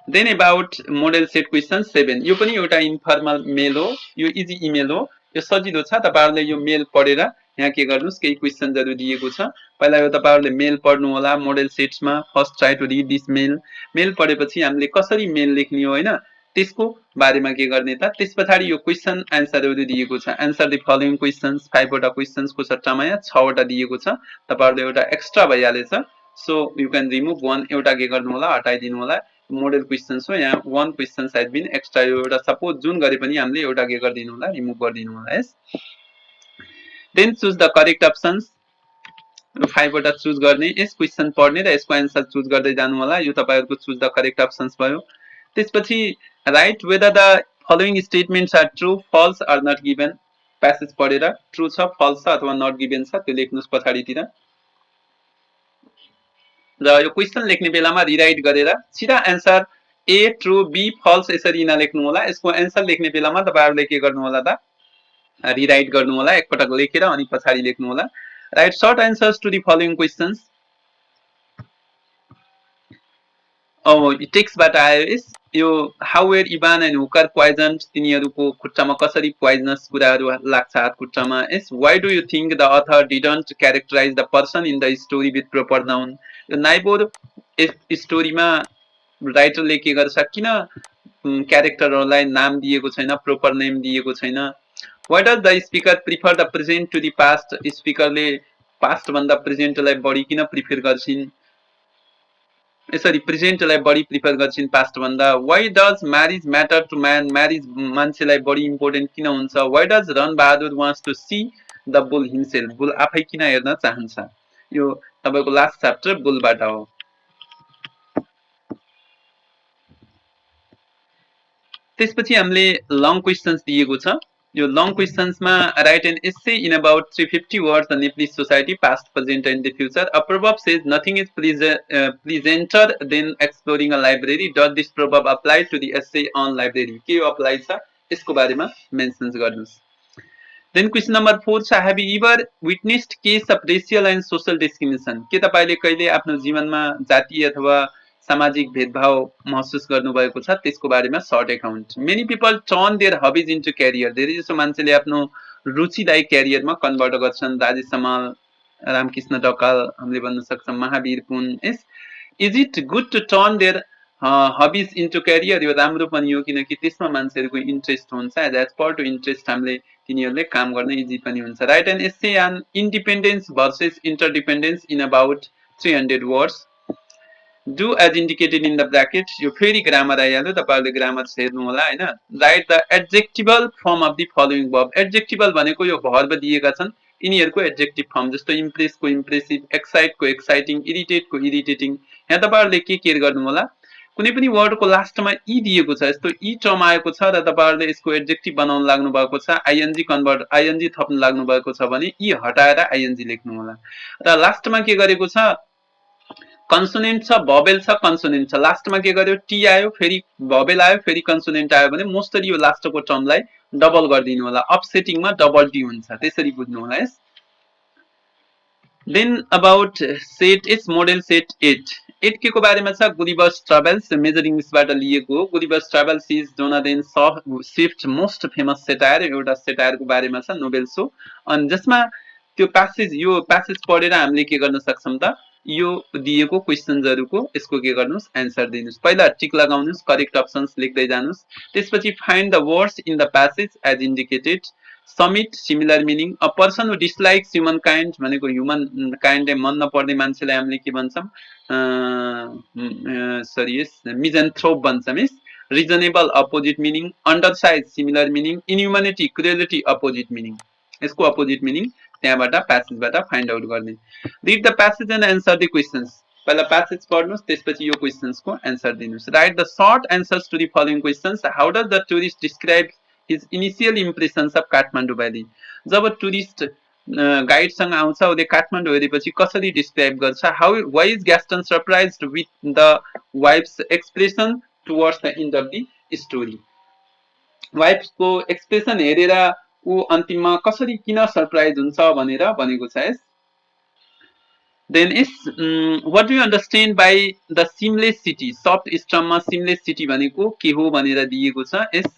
then about model set question 7 यो पनि एउटा इन्फर्मल मेल हो यो इजी इमेल हो यो सजिलो छ तपाईहरुले यो मेल पढेर यहाँ के गर्नुस् केही क्वेसनहरु दिएको छ पहिला यो तपाईहरुले मेल पढ्नु होला मोडल सेट्समा first try to read this mail पढेपछि हामीले कसरी मेल लेख्ने हो हैन त्यसको बारेमा के गर्ने त त्यसपछि यो क्वेसन आन्सरहरु दिएको छ आन्सर द फलोइङ क्वेसन्स 5 वटा क्वेसन्सको सट्टामा यहाँ 6 वटा दिएको छ तपाईहरुले एउटा एक्स्ट्रा भइहालेछ so you can remove one एउटा के गर्नु होला हटाइदिनु होला मोडल क्वेसन्स हो यहाँ वन क्वेसन साइड बिन एक्स्ट्रा एउटा सपोज जुन गरे पनि हामीले एउटा के गर्दिनु होला रिमुभ गर्दिनु होला yes then choose the correct options 5 वटा चुज गर्ने यस क्वेसन पढ्ने र यसको आन्सर चुज गर्दै जानु होला यो तपाईहरुको चुज द करेक्ट अप्सन्स भयो त्यसपछि write whether the following statements are true false or not given passage पढेर ट्रू छ फल्स छ अथवा नट गिवन छ त्यो लेख्नुस् पछाडीतिर र यो क्वेसन लेख्ने बेलामा रिराइट गरेर सिधा answer A true B false यसरी नलेख्नु होला यसको आन्सर लेख्ने बेलामा तपाईहरुले के गर्नु होला त रिराइट गर्नु होला एकपटक लेखेर अनि पछाडी लेख्नु होला write short answers to the following questions टेक्स्टबाट आयो यस यो how were Ivan and Hooker poison तिनीहरुको खुट्टामा कसरी पोइजनस कुराहरु लाग्छ हात खुट्टामा yes why do you think the author didn't characterise the person in the story with proper noun यो नाइबोर स्टोरीमा राइटरले के गर्छ किन क्यारेक्टरहरुलाई नाम दिएको छैन प्रोपर नेम दिएको छैन why does the speaker prefer the present to the past स्पीकरले पास्ट भन्दा प्रेजेन्टलाई बढी किन प्रिफर गर्छिन् यसरी प्रेजेन्टलाई बढी प्रिफर गर्छिन् पास्ट भन्दा why does marriage matter to man marriage मान्छेलाई बढी इम्पोर्टेन्ट किन हुन्छ why does Ran Bahadur wants to see the bull himself bull आफै किन हेर्न चाहन्छ यो तपाईको लास्ट च्याप्टर बुलबाट हो त्यसपछि हामीले लङ क्वेसन्स दिएको छ यो लङ क्वेसन्समा write an essay in about 350 words the Nepalese society past present and the future a proverb says nothing is pleasanter than exploring a library does this proverb apply to the essay on library के apply छ यसको बारेमा mention गर्नुस् then question number 4 छ have you ever witnessed case of racial and social discrimination के तपाईले कहिले आफ्नो जीवनमा जातीय अथवा सामाजिक भेदभाव महसुस गर्नुभएको छ त्यसको बारेमा short account many people turn their hobbies into career धेरै जसो मान्छेले आफ्नो रुचिलाई क्यारियरमा कन्भर्ट गर्छन् राजेश समाल रामकृष्ण ढकाल हामीले भन्न सक्छौं Mahavir Pun yes is it good to turn their hobbies into career यो राम्रो पनि हो किनकि त्यसमा मान्छेहरुको इन्ट्रेस्ट हुन्छ एज पर टु इन्ट्रेस्ट हामीले तिनीहरुले काम गर्न इजी पनि हुन्छ write and essay on independence versus interdependence in about 300 words do as indicated in the bracket यो फेरि ग्रामर आइहाल्यो तपाईहरुले ग्रामर हेर्नु होला हैन write the adjectival form of the following verb एडजेक्टिभल भनेको यो भर्ब दिएका छन् यिनीहरुको एडजेक्टिभ फर्म जस्तो इम्प्रेसको इम्प्रेसिभ एक्साइटको एक्साइटिङ इरिटेटको इरिटेटिङ यहाँ तपाईहरुले के केयर गर्नु होला कुनै पनि वर्डको लास्टमा ई दिएको छ यस्तो ई टर्म आएको छ र तपाईहरुले यसको एडजेक्टिभ बनाउन लाग्नु भएको छ आईएनजी कन्भर्ट आईएनजी थप्न लाग्नु भएको छ भने ई हटाएर आईएनजी लेख्नु होला र लास्टमा के गरेको छ कन्सोनेन्ट छ भोवेल छ कन्सोनेन्ट छ लास्टमा के गर्यो टी आयो फेरि भोवेल आयो फेरि कन्सोनेन्ट आयो भने मोस्टली यो लास्टको टर्मलाई डबल गर्दिनु होला अपसेटिङमा डबल टी हुन्छ त्यसरी बुझ्नु होला yes then about set is model set 8 8K को बारेमा छ गुलिवर्स ट्राभल्स मेजर इङ्ग्लिसबाट लिएको हो। Gulliver's travels is Jonathan Swift most famous satire, एउटा सेटायरको बारेमा छ नोबेल सो। अनि जसमा त्यो प्यासेज, यो प्यासेज पढेर हामीले के गर्न सक्छौँ त, यो दिएको क्वेसन्सहरुको यसको के गर्नुस्, एन्सर दिनुस्। पहिला टिक लगाउनुस्, करेक्ट अप्सन्स लेख्दै जानुस्। त्यसपछि find the words in the passage as indicated. Summit similar meaning, a person who dislikes humankind भनेको ह्युमन काइन्डले मन नपर्ने मान्छेलाई हामीले के भन्छौँ, सरी यस मिजन्थ्रोप भन्छौँ। Yes reasonable opposite meaning, undersize similar meaning, inhumanity cruelty opposite meaning. यसको अपोजिट मिनिङ त्यहाँबाट प्यासेजबाट फाइन्ड आउट गर्ने। Read the passage and answer the questions. पहिला प्यासेज पढ्नुस्, त्यसपछि यो क्वेसन्सको एन्सर दिनुस्। Write the short answers to the following questions. How does the tourist describe his initial impressions of Kathmandu valley. जब टुरिस्ट गाइडसँग आउँछ, उसले काठमाडौँ हेरेपछि कसरी डिस्क्राइब गर्छ। How why is ग्यास्टन surprised with the wife's expression towards the end of the story. वाइफको expression हेरेर ऊ अन्तिममा कसरी किन सरप्राइज हुन्छ भनेर भनेको छ। Yes then is what do you understand by the seamless city. Soft स्टममा सिमलेस सिटी भनेको के हो भनेर दिएको छ। यस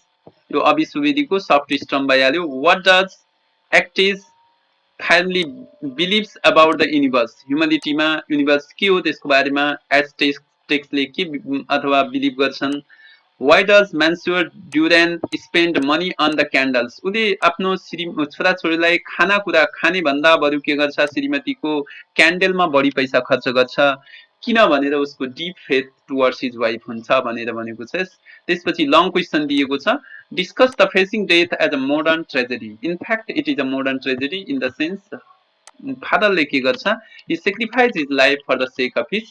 यो अभि सुवेदीको सफ्ट स्टम भइहाल्यो। What does Etty's finally believes about the universe. ह्युमनिटीमा युनिभर्स के हो त्यसको बारेमा एस्टेक्सले के अथवा बिलिभ गर्छन्। Why does Monsieur Durand spend money on the candles. उसले आफ्नो छोराछोरीलाई खानाकुरा खाने भन्दा बरु के गर्छ, श्रीमतीको क्यान्डलमा बढी पैसा खर्च गर्छ। किन भनेर उसको deep faith towards his wife हुन्छ भनेर भनेको छ। त्यसपछि लङ क्वेसन दिएको छ। Discuss the facing death as a modern tragedy. In fact it is a modern tragedy in the sense फादरले के गर्छ, he sacrifice his life for the sake of his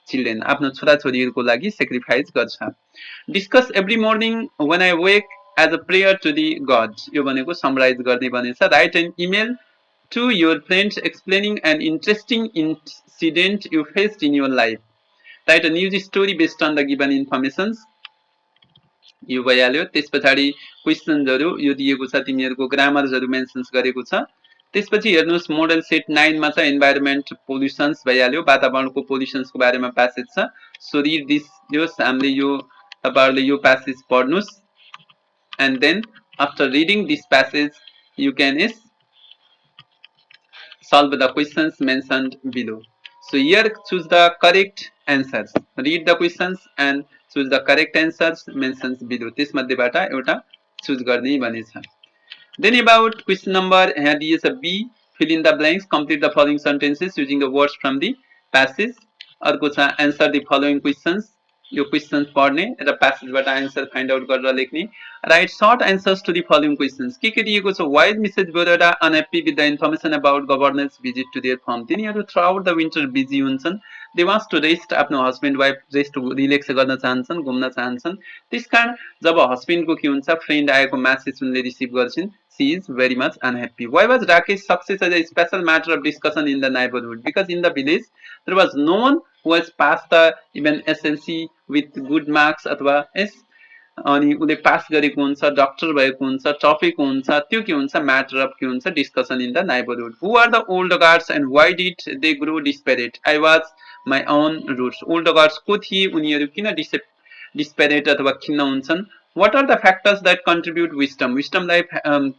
children. आफ्नो छोराछोरीहरूको लागि सेक्रिफाइस गर्छ। Discuss every morning when I wake as a prayer to the god. यो भनेको summarise गर्ने भनेछ। Right an email to your friends explaining an interesting incident you faced in your life. Write a news story based on the given informations. यो भइहाल्यो। त्यस पछाडि क्वेसन्सहरू यो दिएको छ, तिमीहरूको ग्रामर्सहरू मेन्सन्स गरेको छ। त्यसपछि हेर्नुहोस् मोडल सेट 9 मा छ इन्भाइरोमेन्ट पोल्युसन्स भइहाल्यो, वातावरणको पोल्युसन्सको बारेमा प्यासेज छ। सो रिड दिस, यो हामीले यो तपाईहरुले यो प्यासेज पढ्नुस्। And then after reading this passage you can solve the questions mentioned below. So here choose the correct answers. Read the questions and choose the correct answers mentioned below. त्यसमध्येबाट एउटा choose गर्ने भनेछ। Then about question number here is a B. Fill in the blanks. Complete the following sentences using the words from the passage. अर्को छ answer the following questions. यो questions पढ्ने र प्यासेजबाट answer find out गरेर लेख्ने। Write short answers to the following questions. के दिएको छ। Why is Mrs Baroda unhappy with the information about Gouvernail's visit to their farm. तिनीहरू throughout the winter busy हुन्छन्। दे वान्ट्स टु रेस्ट, आफ्नो husband wife rest relax गर्न चाहन्छन्, घुम्न चाहन्छन्। त्यसकारण जब हस्बेन्डको के हुन्छ, फ्रेन्ड आएको म्यासेज उनले रिसिभ गर्छिन्। She is very much unhappy. Why was Rakesh success as a special matter of discussion in the neighborhood? Because in the village there was no one who has passed the even SLC with good marks अथवा यस अनि उसले pass गरेको हुन्छ, doctor भएको हुन्छ, टपेको हुन्छ। त्यो के हुन्छ, म्याटर अफ के हुन्छ, discussion in the neighbourhood. Who are the old guards and why did they grow desperate. I was my own roots. Old guards को थिए, उनीहरू किन डिस्पेरेट अथवा खिन्न हुन्छन्। What are the factors that contribute wisdom. विस्टमलाई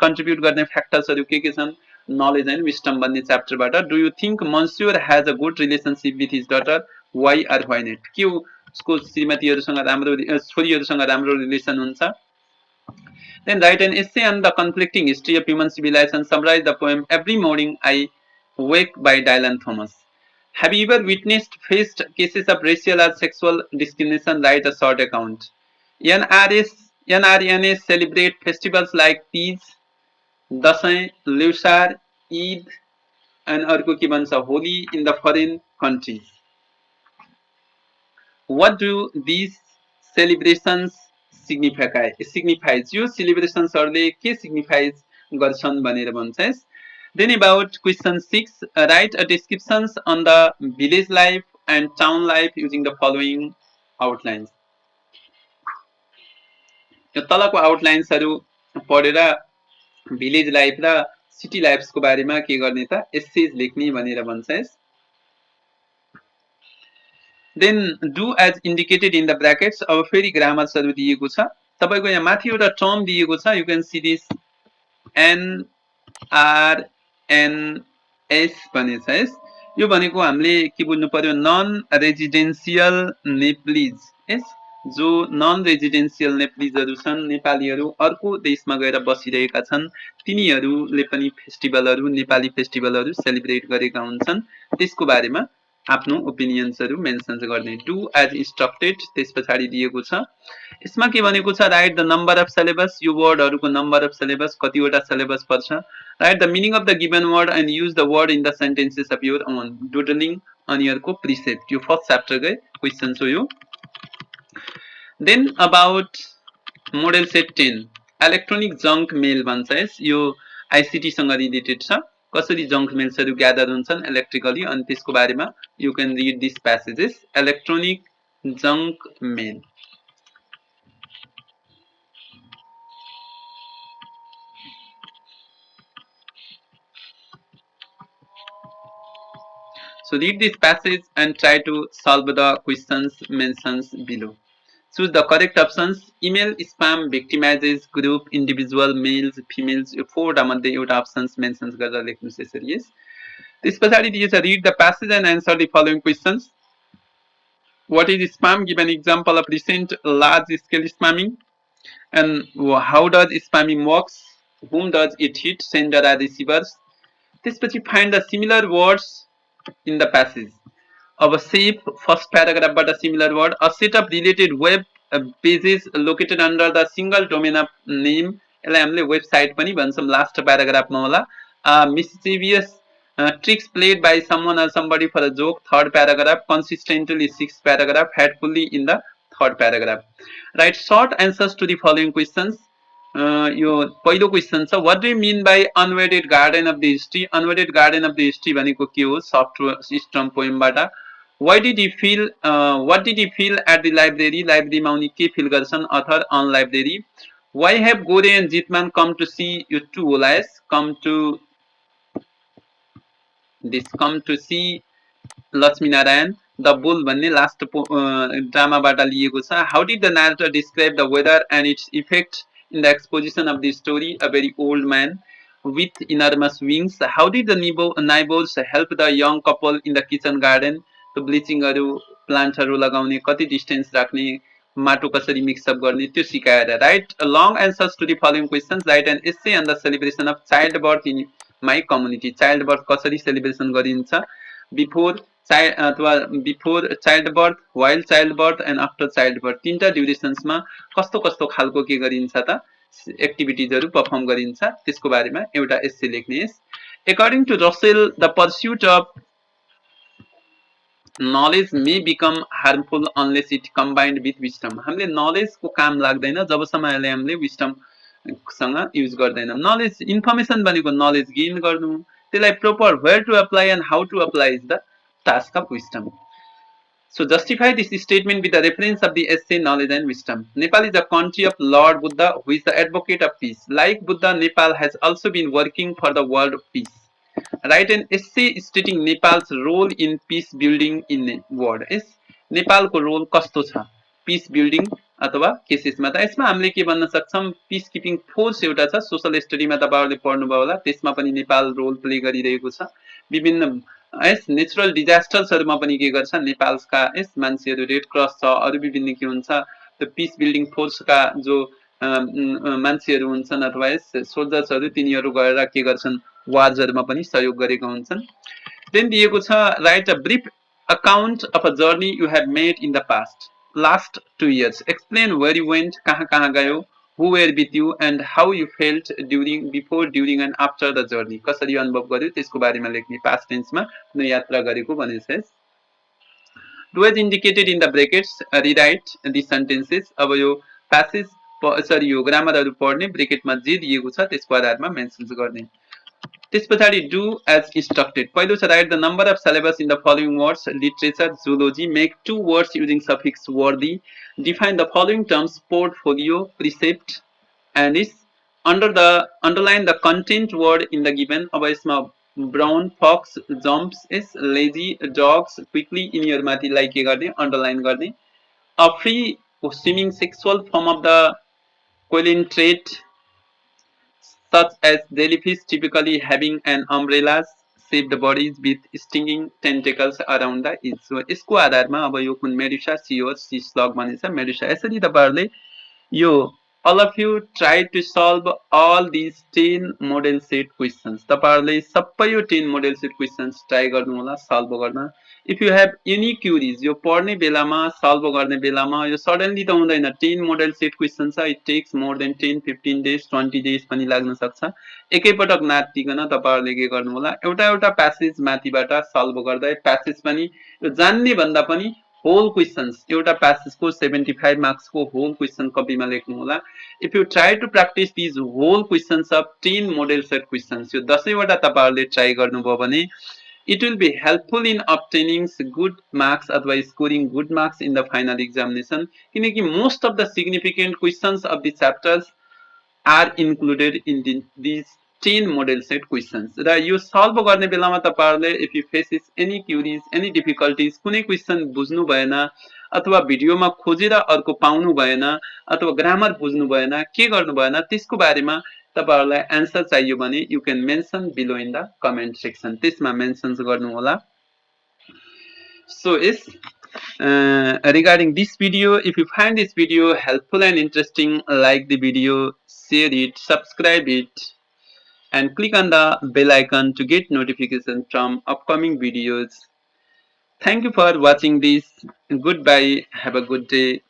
कन्ट्रिब्युट गर्ने फ्याक्टर्सहरू के छन्, नलेज एन्ड विस्टम भन्ने च्याप्टरबाट। Do you think Monsieur has a good relationship with his daughter, why or why not. के उसको श्रीमतीहरूसँग राम्रो, छोरीहरूसँग राम्रो रिलेसन हुन्छ। Then write an essay on the conflicting history of human civilization. Summarize the poem Every Morning I Wake by Dylan Thomas. Have you ever witnessed faced cases of racial or sexual discrimination? Write a short account. NRNA celebrate festivals like Teej, Dasai, Lusar, Eid, and अर्को के भन्छ, Holi in the foreign countries. What do these celebrations signifies? यो सेलिब्रेशन्सहरुले के signifies गर्छन् भनेर भन्छ। Then about question 6, write a descriptions on the village life and town life using the following outlines. यो तलको आउटलाइन्सहरु पढेर भिलेज लाइफ र सिटी लाइफको बारेमा के गर्ने त, एसेज लेख्ने भनेर भन्छ। Then do as indicated in the brackets. अब फेरि ग्रामर्सहरु दिएको छ तपाईको यहाँ माथि एउटा टर्म दिएको छ you can see this NRNS भनेछ यस यो भनेको हामीले के बुझ्नु पर्यो नन रेजिडेन्शियल नेप्लिज यस जो नन रेजिडेन्शियल नेप्लिजहरु छन् नेपालीहरु अर्को देशमा गएर बसिरहेका छन् तिनीहरुले पनि फेस्टिभलहरु नेपाली फेस्टिभलहरु सेलिब्रेट गरेका हुन्छन् त्यसको बारेमा आफ्नो ओपिनियन्सहरु मेन्सन गर्ने डु एज इन्स्ट्रक्टेड त्यसपछि दिएको छ यसमा के भनेको छ write the number of syllables यो वर्डहरुको नम्बर अफ सिलेबस कतिवटा सिलेबस पर्छ write the meaning of the given word and use the word in the sentences of your own doodling अनि अर्को प्रिसेप्ट यो फर्स्ट च्याप्टरकै क्वेशन हो यो then about model set 10 electronic junk mail भन्छ यस यो आईसीटी सँग रिलेटेड छ कसरी जंक मेल्सहरु ग्यादर हुन्छन् इलेक्ट्रिकली अनि त्यसको बारेमा you can read this passages electronic junk mail So read this passage and try to solve the questions mentioned below. Choose the correct options. Email spam victimizes group individual males females यो फोरवटा मध्ये एउटा options mentions गरेर लेख्नुस् यसरी यस त्यसपछि दिएछ read the passage and answer the following questions. What is spam? Give an example of recent large scale spamming. And how does spamming works? Whom does it hit? Sender or receivers? त्यसपछि find the similar words in the passage. Of a shape, first paragraph but a similar word. A set of related web pages located under the single domain of name. यसलाई हामीले website पनि भन्छौं last प्याराग्राफमा होला mischievous tricks played by someone or somebody for a joke third paragraph consistently sixth paragraph hatefully in the third paragraph write short answers to the following questions यो पहिलो question छ what do you mean by unweeded garden of the history unweeded garden of the history भनेको के हो soft system पोएमबाट what did you feel at the library लाइब्रेरीमा उनी के फिल गर्छन् author on library why have Gore and Jitman come to see you to होलायस come to see Laxmi Narayan the bull भन्ने लास्ट ड्रामाबाट लिएको छ how did the narrator describe the weather and its effect in the exposition of the story a very old man with enormous wings how did the neighbors help the young couple in the kitchen garden to bleaching haru plants haru लगाउने कति distance राख्ने माटो कसरी mix up गर्ने त्यो सिकाएर right long answers to the following questions write an essay on the celebration of child birth in my community child birth कसरी celebration गरिन्छ बिफोर अथवा before child birth while child birth and after child birth तीनटा ड्युरेसन्समा कस्तो कस्तो खालको के गरिन्छ त एक्टिभिटिजहरु परफर्म गरिन्छ त्यसको बारेमा एउटा एस्से लेख्ने yes according to Russell the pursuit of knowledge may become harmful unless it combined with wisdom हामीले नलेजको काम लाग्दैन जबसम्म यसले हामीले विस्डम सँग युज गर्दैनौं नलेज इन्फर्मेसन भनेको नलेज गेन गर्नु त्यसलाई proper where to apply and how to apply is the task of wisdom. So justify this statement with the reference of the essay Knowledge and Wisdom. Nepal is a country of Lord Buddha who is the advocate of peace. Like Buddha, Nepal has also been working for the world of peace. Write an essay stating Nepal's role in peace building in the world. Yes, Nepal को role कस्तो छ peace building अथवा केसेसमा त यसमा हामीले के भन्न सक्छौं पीस किपिङ फोर्स एउटा छ सोशल स्टडीमा तपाईहरुले पढ्नुभयो होला त्यसमा पनि नेपाल रोल प्ले गरिरहेको छ विभिन्न यस नेचुरल डिजास्टर्सहरुमा पनि के गर्छ नेपालका यस मान्छेहरु रेड क्रस छ अरु विभिन्न के हुन्छ त्यो पीस बिल्डिङ फोर्सका जो मान्छेहरु हुन्छन् अथवा यस सोल्जर्सहरु तिनीहरु गएर के गर्छन् वार्सहरुमा पनि सहयोग गरेका हुन्छन् देन दिएको छ right a brief account of a journey you have made in the past last 2 years explain where you went कहाँ गयो who were with you and how you felt during before during and after the journey कसरी अनुभव गर्यो त्यसको बारेमा लेख्ने past tense मा कुनै यात्रा गरेको भनेछ do as indicated in the brackets rewrite the sentences अब यो passage सरी यो ग्रामरहरु पढ्ने ब्रेकेट मा जे दिएको छ त्यसको आधारमा मेन्सन गर्ने त्यसपछि do as instructed पहिलो छ write the number of syllables in the following words literature zoology make 2 words using suffix worthy define the following terms portfolio precept and is underline the content word in the given अब यसमा brown fox jumps is lazy dogs quickly in your माथिलाई के गर्ने underline गर्ने a free swimming sexual form of the choline trait such as jellyfish typically having an umbrella shaped bodies with stinging tentacles around the edge. So यसको आधारमा अब यो कुन Medusa C हो C slug भनिन्छ मेडुसा यसरी तपाईहरुले यो all of you try to solve all these 10 model set questions तपाईहरुले सबै यो 10 model set questions try गर्नु होला solve गर्न if you have any queries यो पढ्ने बेलामा solve गर्ने बेलामा यो suddenly त हुँदैन 10 model set questions छ it takes more than 10 15 days 20 days पनि लाग्न सक्छ एकै पटक नातिकन तपाईहरुले के गर्नु होला एउटा एउटा प्यासेज माथिबाट solve गर्दै प्यासेज पनि यो जान्ने भन्दा पनि whole questions एउटा passage को 75 marks को whole question copy मा लेख्नु होला if you try to practice these whole questions of 10 model set questions यो 10 वटा तपाईहरुले try गर्नुभयो भने it will be helpful in obtaining good marks अथवा scoring good marks in the final examination किनकि most of the significant questions of the chapters are included in these 10 model set questions र यो solve गर्ने बेलामा तपाईहरुले if you faces any queries any difficulties कुनै question बुझ्नु भएन अथवा भिडियोमा खोजेर अर्को पाउनु भएन अथवा ग्रामर बुझ्नु भएन के गर्नु भएन त्यसको बारेमा तपाईहरुलाई आन्सर चाहियो भने you can mention below in the comment section त्यसमा मेन्सन गर्नु होला so is regarding this video if you find this video helpful and interesting like the video share it subscribe it and click on the bell icon to get notifications from upcoming videos thank you for watching this goodbye have a good day